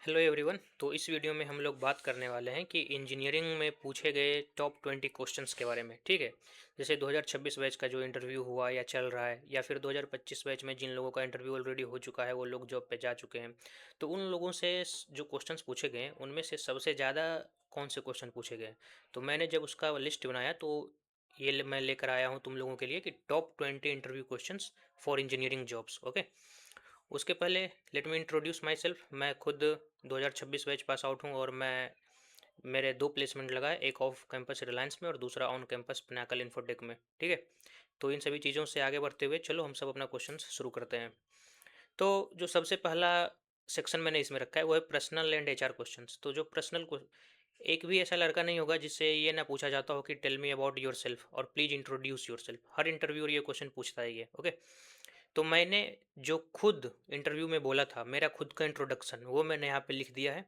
Hello everyone. तो इस video में हम लोग बात करने वाले हैं कि इंजीनियरिंग में पूछे गए टॉप 20 क्वेश्चंस के बारे में। ठीक है। जैसे 2026 बैच का जो इंटरव्यू हुआ या चल रहा है, या फिर 2025 बैच में जिन लोगों का इंटरव्यू ऑलरेडी हो चुका है वो लोग जॉब पे जा चुके हैं, तो उन लोगों से जो क्वेश्चंस पूछे गए हैं उनमें से सबसे ज़्यादा कौन से क्वेश्चन पूछे गए हैं। तो मैंने जब उसका लिस्ट बनाया तो मैं लेकर आया हूँ तुम लोगों के लिए कि top 20 interview questions for engineering jobs. Okay. उसके पहले let me introduce my self. मैं खुद 2026 बैच पास आउट हूँ और मेरे दो प्लेसमेंट लगा है, एक ऑफ कैंपस रिलायंस में और दूसरा ऑन कैंपस पिनाकल इन्फोटेक में। ठीक है। तो इन सभी चीज़ों से आगे बढ़ते हुए चलो हम सब अपना क्वेश्चन शुरू करते हैं। तो जो सबसे पहला सेक्शन मैंने इसमें रखा है वो है पर्सनल एंड एचआर क्वेश्चंस। तो जो पर्सनल को एक भी ऐसा लड़का नहीं होगा जिससे ये ना पूछा जाता हो कि tell me about yourself और प्लीज इंट्रोड्यूस योर सेल्फ। हर इंटरव्यूअर ये क्वेश्चन पूछता है ये। ओके। तो मैंने जो खुद इंटरव्यू में बोला था, मेरा खुद का इंट्रोडक्शन, वो मैंने यहाँ पे लिख दिया है।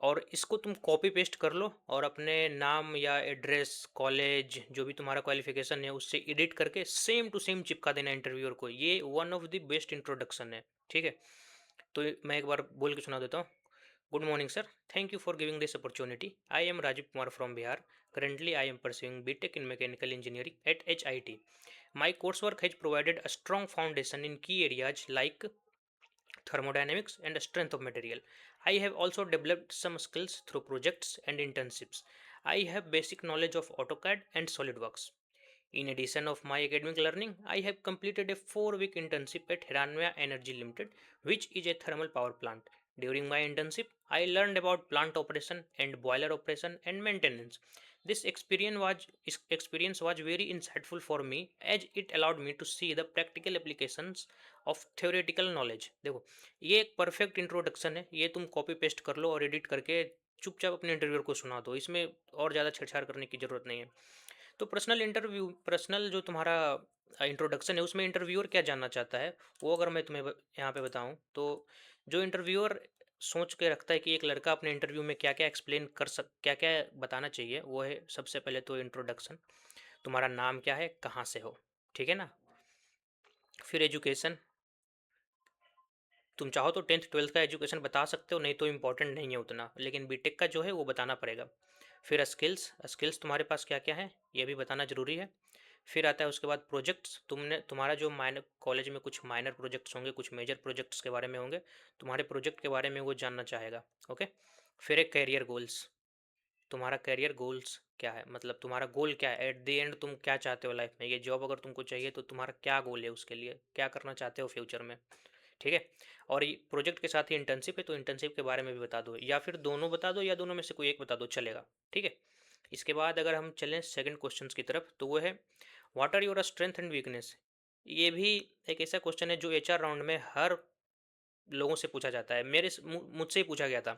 और इसको तुम कॉपी पेस्ट कर लो और अपने नाम या एड्रेस, कॉलेज, जो भी तुम्हारा क्वालिफिकेशन है उससे एडिट करके सेम टू सेम चिपका देना इंटरव्यूअर को। ये one of the best introduction है। ठीक है। तो मैं एक बार बोल के सुना देता हूँ। Good morning sir, thank you for giving this opportunity. I am Rajiv Kumar from Bihar. Currently, I am pursuing BTech in Mechanical Engineering at HIT. My coursework has provided a strong foundation in key areas like thermodynamics and strength of material. I have also developed some skills through projects and internships. I have basic knowledge of AutoCAD and SolidWorks. In addition of my academic learning, I have completed a 4-week internship at Hiranmaya Energy Limited, which is a thermal power plant. During my internship, I learned about plant operation and boiler operation and maintenance. This experience was very insightful for me as it allowed me to see the practical applications of theoretical knowledge. देखो, ये एक perfect introduction है। ये तुम copy paste कर लो और edit करके चुपचाप अपने इंटरव्यूअर को सुना दो। इसमें और ज़्यादा छेड़छाड़ करने की ज़रूरत नहीं है। तो पर्सनल जो तुम्हारा इंट्रोडक्शन है उसमें इंटरव्यूअर क्या जानना चाहता है, वो अगर मैं तुम्हें यहाँ पे बताऊँ तो जो इंटरव्यूअर सोच के रखता है कि एक लड़का अपने इंटरव्यू में क्या क्या एक्सप्लेन कर सक क्या क्या बताना चाहिए, वो है सबसे पहले तो इंट्रोडक्शन। तुम्हारा नाम क्या है, कहाँ से हो, ठीक है ना। फिर एजुकेशन, तुम चाहो तो 10th 12th का एजुकेशन बता सकते हो, नहीं तो इम्पोर्टेंट नहीं है उतना, लेकिन बीटेक का जो है वो बताना पड़ेगा। फिर स्किल्स, स्किल्स तुम्हारे पास क्या क्या है ये भी बताना ज़रूरी है। फिर आता है उसके बाद प्रोजेक्ट्स। तुम्हारा जो माइनर कॉलेज में कुछ माइनर प्रोजेक्ट्स होंगे, कुछ मेजर प्रोजेक्ट्स के बारे में होंगे, तुम्हारे प्रोजेक्ट के बारे में वो जानना चाहेगा। ओके। फिर एक कैरियर गोल्स। तुम्हारा कैरियर गोल्स क्या है, मतलब तुम्हारा गोल क्या है, एट द एंड तुम क्या चाहते हो लाइफ में। ये जॉब अगर तुमको चाहिए तो तुम्हारा क्या गोल है, उसके लिए क्या करना चाहते हो फ्यूचर में। ठीक है। और प्रोजेक्ट के साथ ही इंटर्नशिप है तो इंटर्नशिप के बारे में भी बता दो, या फिर दोनों बता दो, या दोनों में से कोई एक बता दो, चलेगा। ठीक है। इसके बाद अगर हम चलें सेकंड क्वेश्चन की तरफ तो वो है what are your strength and weakness. ये भी एक ऐसा क्वेश्चन है जो एचआर राउंड में हर लोगों से पूछा जाता है। मुझसे ही पूछा गया था।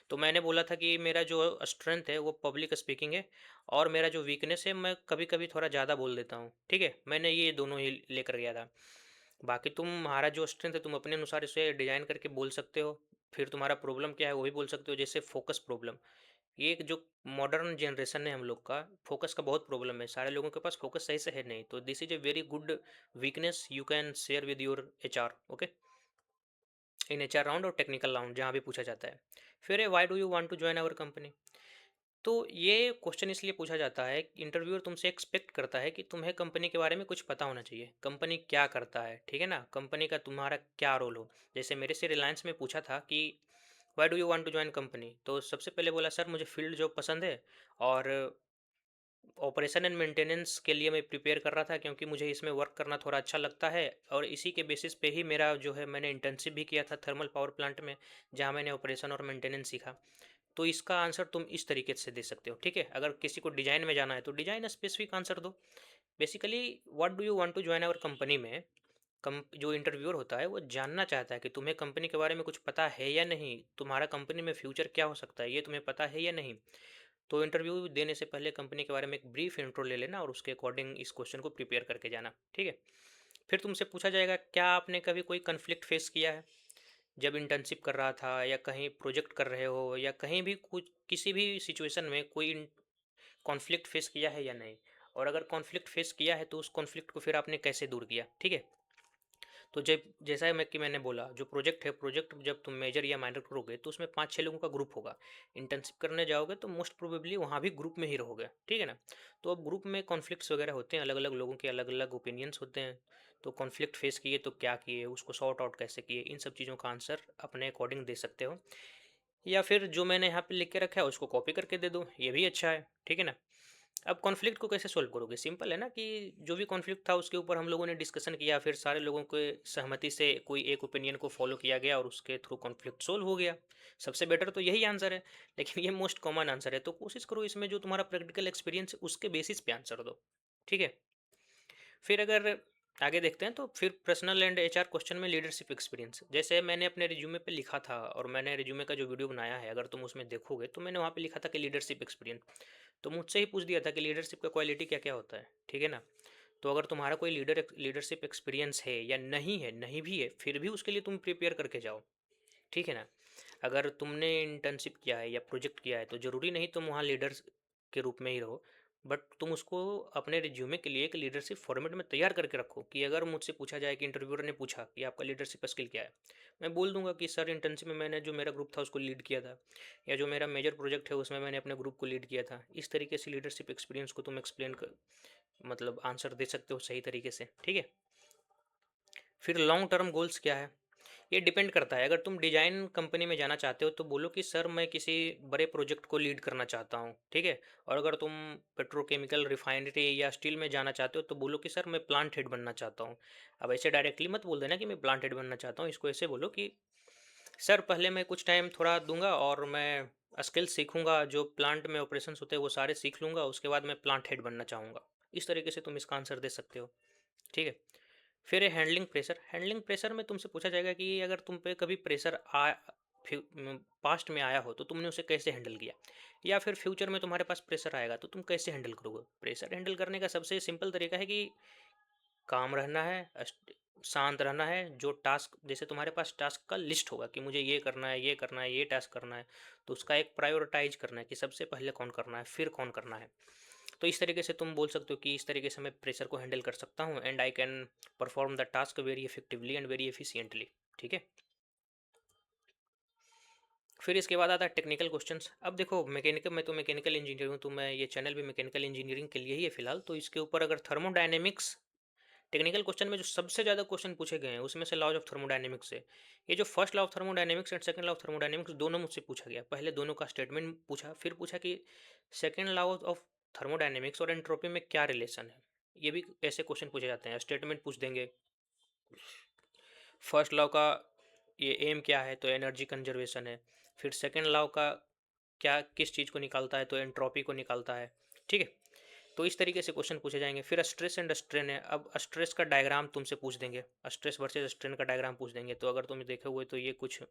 तो मैंने बोला था कि मेरा जो स्ट्रेंथ है वो पब्लिक स्पीकिंग है, और मेरा जो वीकनेस है मैं कभी कभी थोड़ा ज़्यादा बोल देता हूँ। ठीक है। मैंने ये दोनों ही लेकर गया था। बाकी तुम्हारा जो स्ट्रेंथ है तुम अपने अनुसार इसे डिजाइन करके बोल सकते हो। फिर तुम्हारा प्रॉब्लम क्या है वो भी बोल सकते हो, जैसे फोकस प्रॉब्लम। ये एक जो मॉडर्न जनरेशन है हम लोग का, फोकस का बहुत प्रॉब्लम है, सारे लोगों के पास फोकस सही से है नहीं, तो this is a very good weakness you can share with your HR. Okay. In HR round और टेक्निकल राउंड जहाँ भी पूछा जाता है। फिर है why do you want to join our company. तो ये क्वेश्चन इसलिए पूछा जाता है, इंटरव्यूअर तुमसे एक्सपेक्ट करता है कि तुम्हें कंपनी के बारे में कुछ पता होना चाहिए, कंपनी क्या करता है, ठीक है ना, कंपनी का तुम्हारा क्या रोल हो। जैसे मेरे से रिलायंस में पूछा था कि why do you want to join company, तो सबसे पहले बोला सर मुझे फील्ड जॉब पसंद है, और ऑपरेशन एंड मेंटेनेंस के लिए मैं प्रिपेयर कर रहा था क्योंकि मुझे इसमें वर्क करना थोड़ा अच्छा लगता है, और इसी के बेसिस पे ही मेरा जो है मैंने इंटर्नशिप भी किया था थर्मल पावर प्लांट में, जहाँ मैंने ऑपरेशन और मेंटेनेंस सीखा। तो इसका आंसर तुम इस तरीके से दे सकते हो। ठीक है। अगर किसी को डिजाइन में जाना है तो डिजाइन स्पेसिफिक आंसर दो। Basically what do you want to join our company में कम जो इंटरव्यूअर होता है वो जानना चाहता है कि तुम्हें कंपनी के बारे में कुछ पता है या नहीं, तुम्हारा कंपनी में फ्यूचर क्या हो सकता है ये तुम्हें पता है या नहीं। तो इंटरव्यू देने से पहले कंपनी के बारे में एक ब्रीफ इंट्रो ले लेना और उसके अकॉर्डिंग इस क्वेश्चन को प्रिपेयर करके जाना। ठीक है। फिर तुमसे पूछा जाएगा क्या आपने कभी कोई कन्फ्लिक्ट फेस किया है, जब इंटर्नशिप कर रहा था या कहीं प्रोजेक्ट कर रहे हो या कहीं भी कुछ किसी भी सिचुएशन में कोई कॉन्फ्लिक्ट फेस किया है या नहीं, और अगर कॉन्फ्लिक्ट फेस किया है तो उस कॉन्फ्लिक्ट को फिर आपने कैसे दूर किया। ठीक है। तो जब जैसा मैं कि मैंने बोला, जो प्रोजेक्ट है, प्रोजेक्ट जब तुम मेजर या माइनर करोगे तो उसमें 5-6 लोगों का ग्रुप होगा। इंटर्नशिप करने जाओगे तो मोस्ट प्रोबेबली वहाँ भी ग्रुप में ही रहोगे, ठीक है ना। तो अब ग्रुप में कॉन्फ्लिक्ट्स वगैरह होते हैं, अलग अलग लोगों के अलग अलग ओपिनियंस होते हैं। तो कॉन्फ्लिक्ट फेस किए तो क्या किए, उसको सॉर्ट आउट कैसे किए, इन सब चीज़ों का आंसर अपने अकॉर्डिंग दे सकते हो। या फिर जो मैंने यहाँ पे लिख के रखा है उसको कॉपी करके दे दो, ये भी अच्छा है, ठीक है ना। अब कॉन्फ्लिक्ट को कैसे सोल्व करोगे? सिंपल है ना कि जो भी कॉन्फ्लिक्ट था उसके ऊपर हम लोगों ने डिस्कशन किया, फिर सारे लोगों के सहमति से कोई एक ओपिनियन को फॉलो किया गया और उसके थ्रू कॉन्फ्लिक्ट सोल्व हो गया। सबसे बेटर तो यही आंसर है, लेकिन ये मोस्ट कॉमन आंसर है। तो कोशिश करो इसमें जो तुम्हारा प्रैक्टिकल एक्सपीरियंस है उसके बेसिस पे आंसर दो, ठीक है। फिर अगर आगे देखते हैं तो फिर पर्सनल एंड एचआर क्वेश्चन में लीडरशिप एक्सपीरियंस, जैसे मैंने अपने रिज्यूमे पे लिखा था और मैंने रिज्यूमे का जो वीडियो बनाया है अगर तुम उसमें देखोगे तो मैंने वहाँ पे लिखा था कि लीडरशिप एक्सपीरियंस। तो मुझसे ही पूछ दिया था कि लीडरशिप का क्वालिटी क्या क्या होता है, ठीक है ना। तो अगर तुम्हारा कोई लीडरशिप एक्सपीरियंस है या नहीं है, नहीं भी है, फिर भी उसके लिए तुम प्रिपेयर करके जाओ, ठीक है ना। अगर तुमने इंटर्नशिप किया है या प्रोजेक्ट किया है तो ज़रूरी नहीं तुम वहाँ लीडर्स के रूप में ही रहो, बट तुम उसको अपने रिज्यूमे के लिए एक लीडरशिप फॉर्मेट में तैयार करके रखो कि अगर मुझसे पूछा जाए कि इंटरव्यूअर ने पूछा कि आपका लीडरशिप स्किल क्या है, मैं बोल दूंगा कि सर इंटर्नशिप में मैंने जो मेरा ग्रुप था उसको लीड किया था, या जो मेरा मेजर प्रोजेक्ट है उसमें मैंने अपने ग्रुप को लीड किया था। इस तरीके से लीडरशिप एक्सपीरियंस को तुम एक्सप्लेन कर, मतलब आंसर दे सकते हो सही तरीके से, ठीक है। फिर लॉन्ग टर्म गोल्स क्या है, ये डिपेंड करता है। अगर तुम डिजाइन कंपनी में जाना चाहते हो तो बोलो कि सर मैं किसी बड़े प्रोजेक्ट को लीड करना चाहता हूँ, ठीक है। और अगर तुम पेट्रोकेमिकल रिफाइनरी या स्टील में जाना चाहते हो तो बोलो कि सर मैं प्लांट हेड बनना चाहता हूँ। अब ऐसे डायरेक्टली मत बोल देना कि मैं प्लांट हेड बनना चाहता हूँ, इसको ऐसे बोलो कि सर पहले मैं कुछ टाइम थोड़ा दूंगा और मैं स्किल सीखूंगा, जो प्लांट में ऑपरेशंस होते हैं वो सारे सीख लूंगा, उसके बाद मैं प्लांट हेड बनना चाहूँगा। इस तरीके से तुम इसका आंसर दे सकते हो, ठीक है। फिर है हैंडलिंग प्रेशर। हैंडलिंग प्रेशर में तुमसे पूछा जाएगा कि अगर तुम पे कभी प्रेशर आ पास्ट में आया हो तो तुमने उसे कैसे हैंडल किया, या फिर फ्यूचर में तुम्हारे पास प्रेशर आएगा तो तुम कैसे हैंडल करोगे। प्रेशर हैंडल करने का सबसे सिंपल तरीका है कि काम रहना है, शांत रहना है। जो टास्क, जैसे तुम्हारे पास टास्क का लिस्ट होगा कि मुझे ये करना है, ये करना है, ये टास्क करना है, तो उसका एक प्रायोरिटाइज करना है कि सबसे पहले कौन करना है, फिर कौन करना है। तो इस तरीके से तुम बोल सकते हो कि इस तरीके से मैं प्रेशर को हैंडल कर सकता हूँ and I can perform the task very effectively and very efficiently, ठीक है। फिर इसके बाद आता है टेक्निकल क्वेश्चंस। अब देखो मैकेनिकल, मैं तो मैकेनिकल इंजीनियर हूँ, तो मैं ये चैनल भी मैकेनिकल इंजीनियरिंग के लिए ही है फिलहाल। तो इसके ऊपर अगर थर्मोडायनेमिक्स टेक्निकल क्वेश्चन में जो सबसे ज़्यादा क्वेश्चन पूछे गए हैं उसमें से लॉज ऑफ थर्मोडायनेमिक्स है। ये जो first law of thermodynamics and second law of thermodynamics दोनों मुझसे पूछा गया। पहले दोनों का स्टेटमेंट पूछा, फिर पूछा कि सेकंड लॉ ऑफ थर्मोडायनेमिक्स और एंट्रोपी में क्या रिलेशन है। ये भी ऐसे क्वेश्चन पूछे जाते हैं, स्टेटमेंट पूछ देंगे। फर्स्ट लॉ का ये एम क्या है, तो एनर्जी कंजर्वेशन है। फिर सेकंड लॉ का क्या किस चीज़ को निकालता है, तो एंट्रोपी को निकालता है, ठीक है। तो इस तरीके से क्वेश्चन पूछे जाएंगे। फिर स्ट्रेस एंड स्ट्रेन है। अब स्ट्रेस का डायग्राम तुमसे पूछ देंगे, स्ट्रेस वर्सेस स्ट्रेन का डायग्राम पूछ देंगे। तो अगर तुम देखोगे तो ये कुछ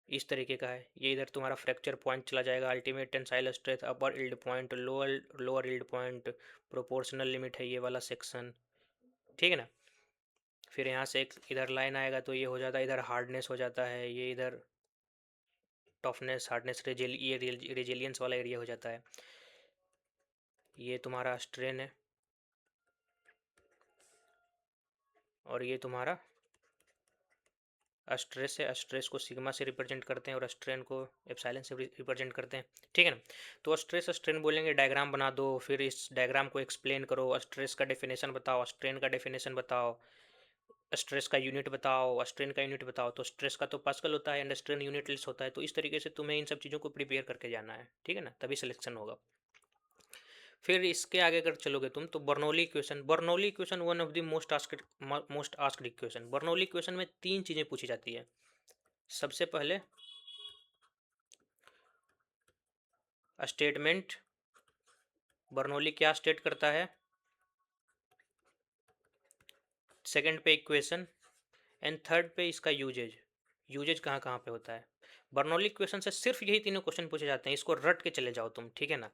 इस तरीके का है। ये इधर तुम्हारा फ्रैक्चर पॉइंट चला जाएगा, ultimate tensile stress, upper yield point, lower lower yield point, proportional limit है ये वाला सेक्शन, ठीक है ना। फिर यहाँ से एक इधर लाइन आएगा तो ये हो जाता है, इधर हार्डनेस हो जाता है, ये इधर टफनेस, हार्डनेस, ये रेजिलियंस वाला एरिया हो जाता है। ये तुम्हारा स्ट्रेन है और ये तुम्हारा स्ट्रेस है। स्ट्रेस को सिग्मा से रिप्रेजेंट करते हैं और स्ट्रेन को एप्सिलॉन से रिप्रेजेंट करते हैं, ठीक है ना। तो स्ट्रेस स्ट्रेन बोलेंगे, डायग्राम बना दो, फिर इस डायग्राम को एक्सप्लेन करो, स्ट्रेस का डेफिनेशन बताओ, स्ट्रेन का डेफिनेशन बताओ, स्ट्रेस का यूनिट बताओ, स्ट्रेन का यूनिट बताओ। तो स्ट्रेस का तो पास्कल होता है एंड स्ट्रेन यूनिट्स होता है। तो इस तरीके से तुम्हें इन सब चीज़ों को प्रिपेयर करके जाना है, ठीक है ना, तभी सिलेक्शन होगा। फिर इसके आगे अगर चलोगे तुम तो Bernoulli equation. Bernoulli equation one of the most asked equation. Bernoulli equation में तीन चीज़ें पूछी जाती है। सबसे पहले स्टेटमेंट, बर्नौली क्या स्टेट करता है। सेकंड पे इक्वेशन एंड थर्ड पे इसका यूजेज, यूजेज कहाँ कहाँ पे होता है। बर्नौली इक्वेशन से सिर्फ यही तीनों क्वेश्चन पूछे जाते हैं, इसको रट के चले जाओ तुम, ठीक है ना।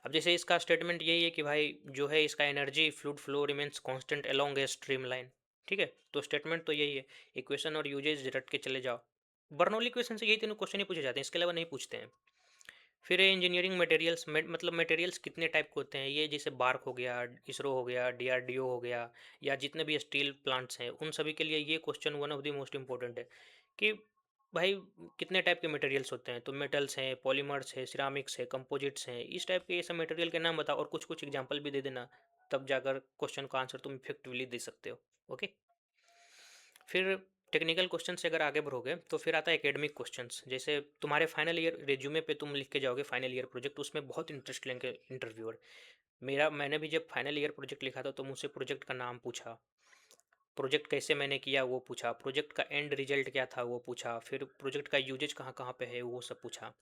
अब जैसे इसका स्टेटमेंट यही है कि भाई जो है इसका energy fluid flow remains constant along a stream line, ठीक है। तो स्टेटमेंट तो यही है, इक्वेशन और यूजेज रट के चले जाओ। बर्नौली इक्वेशन से यही तीनों क्वेश्चन ही पूछे जाते हैं, इसके अलावा नहीं पूछते हैं। फिर इंजीनियरिंग मटेरियल्स मतलब मटेरियल्स कितने टाइप के होते हैं, ये जैसे बार्क हो गया, इसरो हो गया, डीआरडीओ हो गया, या जितने भी स्टील प्लांट्स हैं उन सभी के लिए ये question one of the most important है कि भाई कितने टाइप के मटेरियल्स होते हैं, तो मेटल्स हैं, पॉलीमर्स है, सिरामिक्स है, कंपोजिट्स हैं, इस टाइप के ये सब मटेरियल के नाम बताओ और कुछ कुछ एग्जांपल भी दे देना, तब जाकर क्वेश्चन का आंसर तुम इफेक्टिवली दे सकते हो। ओके। फिर टेक्निकल क्वेश्चन से अगर आगे बढ़ोगे तो फिर आता है एकेडमिक क्वेश्चंस, जैसे तुम्हारे फाइनल ईयर रिज्यूमे पे तुम लिख के जाओगे फाइनल ईयर प्रोजेक्ट, उसमें बहुत इंटरेस्ट लेंगे इंटरव्यूअर। मैंने भी जब फाइनल ईयर प्रोजेक्ट लिखा था तो मुझसे प्रोजेक्ट का नाम पूछा, प्रोजेक्ट कैसे मैंने किया वो पूछा, प्रोजेक्ट का एंड रिजल्ट क्या था वो पूछा, फिर प्रोजेक्ट का यूजेज कहाँ कहाँ पे है वो सब पूछा।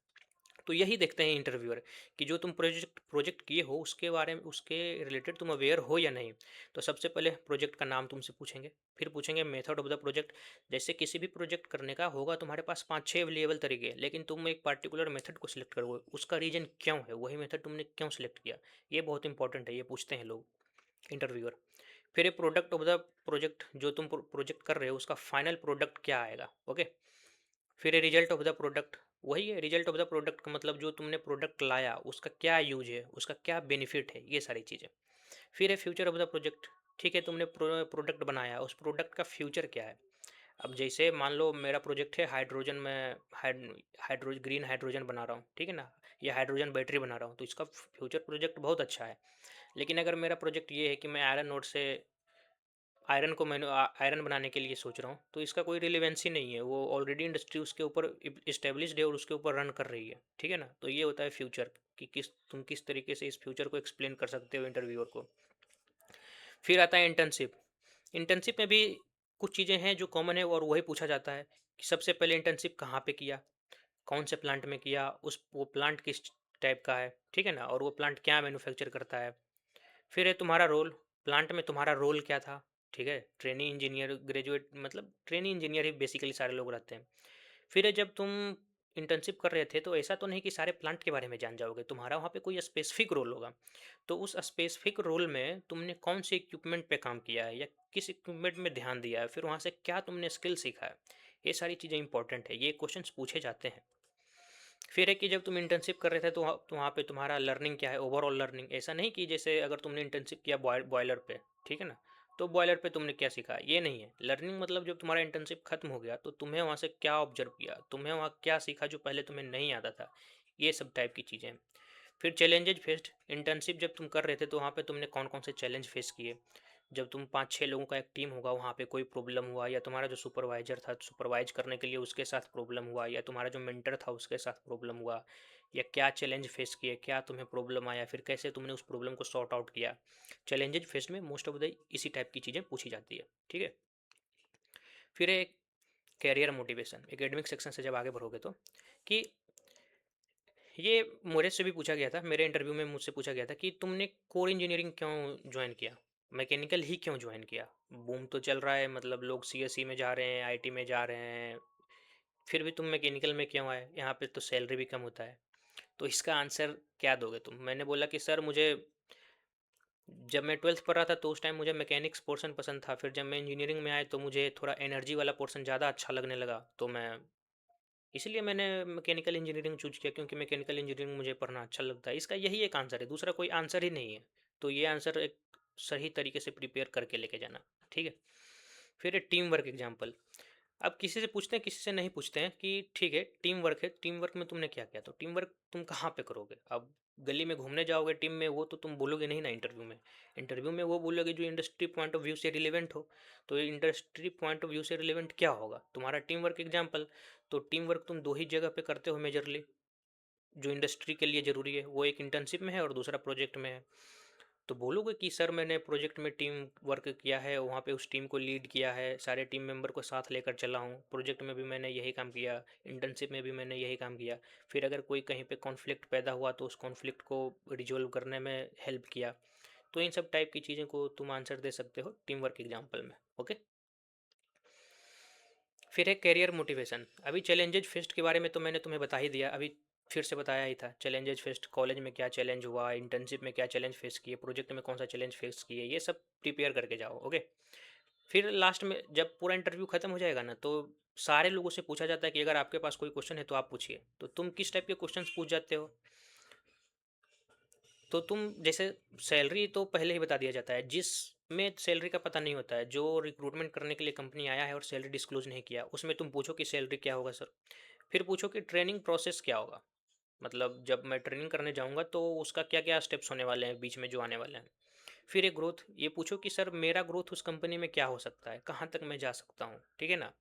तो यही देखते हैं इंटरव्यूअर कि जो तुम प्रोजेक्ट प्रोजेक्ट किए हो उसके बारे में, उसके रिलेटेड तुम अवेयर हो या नहीं। तो सबसे पहले प्रोजेक्ट का नाम तुमसे पूछेंगे, फिर पूछेंगे मेथड ऑफ द प्रोजेक्ट। जैसे किसी भी प्रोजेक्ट करने का होगा तुम्हारे पास पाँच छः अवेलेबल तरीके, लेकिन तुम एक पार्टिकुलर मेथड को सिलेक्ट करोगे, उसका रीजन क्यों है, वही मेथड तुमने क्यों सिलेक्ट किया, ये बहुत इंपॉर्टेंट है, ये पूछते हैं लोग इंटरव्यूअर। फिर ये प्रोडक्ट ऑफ द प्रोजेक्ट, जो तुम प्रोजेक्ट कर रहे हो उसका फाइनल प्रोडक्ट क्या आएगा। ओके। फिर ये रिजल्ट ऑफ द प्रोडक्ट, वही है रिजल्ट ऑफ द प्रोडक्ट का मतलब जो तुमने प्रोडक्ट लाया उसका क्या यूज है, उसका क्या बेनिफिट है, ये सारी चीज़ें। फिर है फ्यूचर ऑफ द प्रोजेक्ट, ठीक है तुमने प्रोडक्ट बनाया, उस प्रोडक्ट का फ्यूचर क्या है। अब जैसे मान लो मेरा प्रोजेक्ट है हाइड्रोजन में, ग्रीन हाइड्रोजन बना रहा हूँ, ठीक है ना, या हाइड्रोजन बैटरी बना रहा हूँ, तो इसका फ्यूचर प्रोजेक्ट बहुत अच्छा है। लेकिन अगर मेरा प्रोजेक्ट ये है कि मैं आयरन नोड से आयरन को मैंने आयरन बनाने के लिए सोच रहा हूँ, तो इसका कोई रिलेवेंसी नहीं है, वो ऑलरेडी इंडस्ट्री उसके ऊपर इस्टेब्लिश्ड है और उसके ऊपर रन कर रही है, ठीक है ना। तो ये होता है फ्यूचर, कि तुम किस तरीके से इस फ्यूचर को एक्सप्लेन कर सकते हो इंटरव्यूअर को। फिर आता है इंटर्नशिप। इंटर्नशिप में भी कुछ चीज़ें हैं जो कॉमन है और वही पूछा जाता है कि सबसे पहले इंटर्नशिप कहाँ पे किया, कौन से प्लांट में किया, उस वो प्लांट किस टाइप का है, ठीक है ना, और वो प्लांट क्या मैन्युफैक्चर करता है। फिर है तुम्हारा रोल, प्लांट में तुम्हारा रोल क्या था, ठीक है, ट्रेनी इंजीनियर, ग्रेजुएट, मतलब ट्रेनी इंजीनियर ही बेसिकली सारे लोग रहते हैं। फिर है जब तुम इंटर्नशिप कर रहे थे तो ऐसा तो नहीं कि सारे प्लांट के बारे में जान जाओगे, तुम्हारा वहाँ पे कोई स्पेसिफिक रोल होगा। तो उस स्पेसिफिक रोल में तुमने कौन से इक्विपमेंट पे काम किया है या किस इक्विपमेंट में ध्यान दिया है, फिर वहाँ से क्या तुमने स्किल सीखा है, ये सारी चीज़ें इंपॉर्टेंट है, ये क्वेश्चंस पूछे जाते हैं। फिर है कि जब तुम इंटर्नशिप कर रहे थे तो वहाँ पे तुम्हारा लर्निंग क्या है, ओवरऑल लर्निंग, ऐसा नहीं कि जैसे अगर तुमने इंटर्नशिप किया बॉयलर पे, ठीक है ना, तो बॉयलर पे तुमने क्या सीखा, ये नहीं है लर्निंग। मतलब जब तुम्हारा इंटर्नशिप खत्म हो गया तो तुम्हें वहाँ से क्या ऑब्जर्व किया, तुम्हें वहाँ क्या सीखा जो पहले तुम्हें नहीं आता था, ये सब टाइप की चीज़ें। फिर चैलेंजेज फेस्ड, इंटर्नशिप जब तुम कर रहे थे तो वहाँ पे तुमने कौन कौन से चैलेंज फेस किए। जब तुम पाँच छः लोगों का एक टीम होगा, वहाँ पे कोई प्रॉब्लम हुआ, या तुम्हारा जो सुपरवाइजर था सुपरवाइज करने के लिए उसके साथ प्रॉब्लम हुआ, या तुम्हारा जो मेंटर था उसके साथ प्रॉब्लम हुआ, या क्या चैलेंज फेस किए, क्या तुम्हें प्रॉब्लम आया, फिर कैसे तुमने उस प्रॉब्लम को सॉर्ट आउट किया। चैलेंजेज फेस्ड में मोस्ट ऑफ द इसी टाइप की चीज़ें पूछी जाती है, ठीक है। फिर एक कैरियर मोटिवेशन, एकेडमिक सेक्शन से जब आगे बढ़ोगे तो, कि ये मेरे से भी पूछा गया था, मेरे इंटरव्यू में मुझसे पूछा गया था कि तुमने कोर इंजीनियरिंग क्यों ज्वाइन किया, मैकेनिकल ही क्यों ज्वाइन किया, बूम तो चल रहा है, मतलब लोग सीएससी में जा रहे हैं, आईटी में जा रहे हैं, फिर भी तुम मैकेनिकल में क्यों आए, यहाँ पे तो सैलरी भी कम होता है। तो इसका आंसर क्या दोगे तुम। मैंने बोला कि सर मुझे, जब मैं ट्वेल्थ पढ़ रहा था तो उस टाइम मुझे मैकेनिक्स पोर्शन पसंद था, फिर जब मैं इंजीनियरिंग में आया तो मुझे थोड़ा एनर्जी वाला पोर्शन ज़्यादा अच्छा लगने लगा, तो मैं इसलिए मैंने मैकेनिकल इंजीनियरिंग चूज किया, क्योंकि मैकेनिकल इंजीनियरिंग मुझे पढ़ना अच्छा लगता है। इसका यही एक आंसर है, दूसरा कोई आंसर ही नहीं है। तो ये आंसर एक सही तरीके से प्रिपेयर करके लेके जाना, ठीक है। फिर टीम वर्क एग्जाम्पल, अब किसी से पूछते हैं किसी से नहीं पूछते हैं कि ठीक है टीम वर्क है, टीम वर्क में तुमने क्या किया, तो टीम वर्क तुम कहाँ पे करोगे। अब गली में घूमने जाओगे टीम में, वो तो तुम बोलोगे नहीं ना इंटरव्यू में। इंटरव्यू में वो बोलोगे जो इंडस्ट्री पॉइंट ऑफ व्यू से रिलेवेंट हो। तो इंडस्ट्री पॉइंट ऑफ व्यू से रिलेवेंट क्या होगा, तुम्हारा टीम वर्क एग्जाम्पल। तो टीम वर्क तुम दो ही जगह पे करते हो मेजरली, जो इंडस्ट्री के लिए ज़रूरी है, वो एक इंटर्नशिप में है और दूसरा प्रोजेक्ट में है। तो बोलोगे कि सर मैंने प्रोजेक्ट में टीम वर्क किया है, वहाँ पे उस टीम को लीड किया है, सारे टीम मेंबर को साथ लेकर चला हूँ, प्रोजेक्ट में भी मैंने यही काम किया, इंटर्नशिप में भी मैंने यही काम किया। फिर अगर कोई कहीं पे कॉन्फ्लिक्ट पैदा हुआ तो उस कॉन्फ्लिक्ट को रिजोल्व करने में हेल्प किया। तो इन सब टाइप की चीज़ें को तुम आंसर दे सकते हो टीम वर्क एग्जाम्पल में। ओके। फिर है करियर मोटिवेशन। अभी चैलेंजेज फेस्ट के बारे में तो मैंने तुम्हें बता ही दिया, अभी फिर से बताया ही था। चैलेंजेज फेस्ट, कॉलेज में क्या चैलेंज हुआ, इंटर्नशिप में क्या चैलेंज फेस किए, प्रोजेक्ट में कौन सा चैलेंज फेस किए, ये सब प्रिपेयर करके जाओ। ओके। फिर लास्ट में जब पूरा इंटरव्यू ख़त्म हो जाएगा ना, तो सारे लोगों से पूछा जाता है कि अगर आपके पास कोई क्वेश्चन है तो आप पूछिए। तो तुम किस टाइप के क्वेश्चंस पूछ जाते हो? तो तुम जैसे सैलरी तो पहले ही बता दिया जाता है, जिसमें सैलरी का पता नहीं होता है, जो रिक्रूटमेंट करने के लिए कंपनी आया है और सैलरी डिस्क्लोज नहीं किया, उसमें तुम पूछो कि सैलरी क्या होगा सर। फिर पूछो कि ट्रेनिंग प्रोसेस क्या होगा, मतलब जब मैं ट्रेनिंग करने जाऊंगा तो उसका क्या क्या स्टेप्स होने वाले हैं बीच में जो आने वाले हैं। फिर एक ग्रोथ, ये पूछो कि सर मेरा ग्रोथ उस कंपनी में क्या हो सकता है, कहाँ तक मैं जा सकता हूँ, ठीक है ना।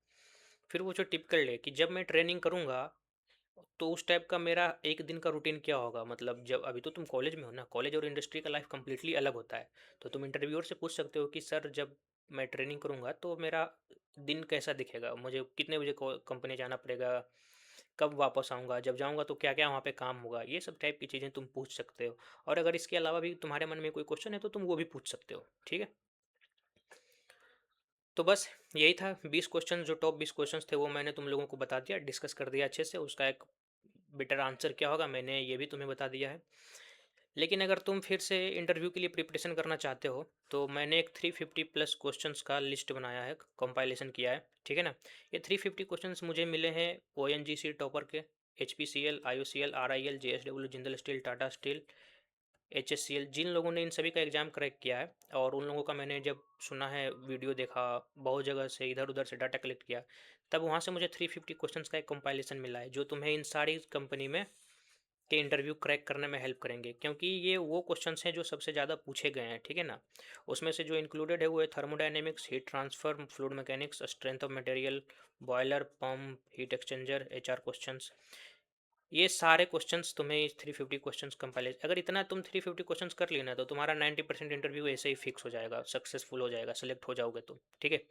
फिर वो जो टिपिकल डे कि जब मैं ट्रेनिंग करूँगा तो उस टाइप का मेरा एक दिन का रूटीन क्या होगा, मतलब जब अभी तो तुम कॉलेज में हो ना, कॉलेज और इंडस्ट्री का लाइफ कम्प्लीटली अलग होता है। तो तुम इंटरव्यूअर से पूछ सकते हो कि सर जब मैं ट्रेनिंग करूँगा तो मेरा दिन कैसा दिखेगा, मुझे कितने बजे कंपनी जाना पड़ेगा, कब वापस आऊँगा, जब जाऊँगा तो क्या क्या वहाँ पे काम होगा, ये सब टाइप की चीज़ें तुम पूछ सकते हो। और अगर इसके अलावा भी तुम्हारे मन में कोई क्वेश्चन है तो तुम वो भी पूछ सकते हो, ठीक है। तो बस यही था, 20 क्वेश्चन, जो टॉप 20 क्वेश्चन थे वो मैंने तुम लोगों को बता दिया, डिस्कस कर दिया अच्छे से। उसका एक बेटर आंसर क्या होगा मैंने ये भी तुम्हें बता दिया है। लेकिन अगर तुम फिर से इंटरव्यू के लिए प्रिपरेशन करना चाहते हो तो मैंने एक 350 प्लस क्वेश्चंस का लिस्ट बनाया है, कंपाइलेशन किया है, ठीक है ना। ये 350 क्वेश्चंस मुझे मिले हैं O N G C topper के, H P C L, I O C L, R I L, J S W, Jindal steel, Tata steel, H S C L, जिन लोगों ने इन सभी का एग्ज़ाम क्रैक किया है। और उन लोगों का मैंने जब सुना है, वीडियो देखा, बहुत जगह से इधर उधर से डाटा कलेक्ट किया, तब वहाँ से मुझे 350 क्वेश्चंस का एक कंपाइलेशन मिला है जो तुम्हें इन सारी कंपनी में के इंटरव्यू क्रैक करने में हेल्प करेंगे, क्योंकि ये वो क्वेश्चंस हैं जो सबसे ज़्यादा पूछे गए हैं, ठीक है ना। उसमें से जो इंक्लूडेड है वो है thermodynamics, heat transfer, fluid mechanics, strength of material, boiler, pump, heat exchanger, H R questions. ये सारे क्वेश्चंस तुम्हें इस 350 क्वेश्चंस कंपाइल, अगर इतना तुम 350 क्वेश्चंस कर लेना तो तुम्हारा 90% इंटरव्यू ऐसे ही फिक्स हो जाएगा, सक्सेसफुल हो जाएगा, सेलेक्ट हो जाओगे तुम, ठीक है।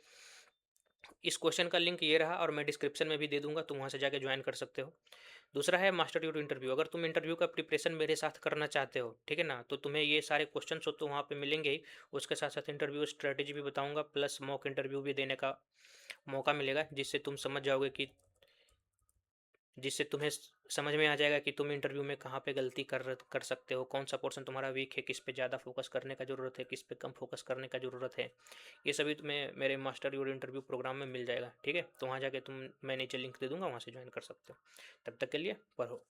इस क्वेश्चन का लिंक ये रहा और मैं डिस्क्रिप्शन में भी दे दूंगा, तुम वहाँ से जाके ज्वाइन कर सकते हो। दूसरा है मास्टर ट्यूटो इंटरव्यू, अगर तुम इंटरव्यू का प्रिपरेशन मेरे साथ करना चाहते हो, ठीक है ना, तो तुम्हें ये सारे क्वेश्चन हो तो वहाँ पे मिलेंगे ही। उसके साथ साथ इंटरव्यू स्ट्रेटेजी भी बताऊंगा, प्लस मॉक इंटरव्यू भी देने का मौका मिलेगा, जिससे तुम समझ जाओगे कि, जिससे तुम्हें समझ में आ जाएगा कि तुम इंटरव्यू में कहाँ पे गलती कर सकते हो, कौन सा पोर्शन तुम्हारा वीक है, किस पे ज़्यादा फोकस करने का ज़रूरत है, किस पे कम फोकस करने का ज़रूरत है। ये सभी तुम्हें मेरे मास्टर योर इंटरव्यू प्रोग्राम में मिल जाएगा, ठीक है। तो वहाँ जाके तुम, मैं नीचे लिंक दे दूँगा, वहाँ से ज्वाइन कर सकते हो। तब तक के लिए पढ़ो।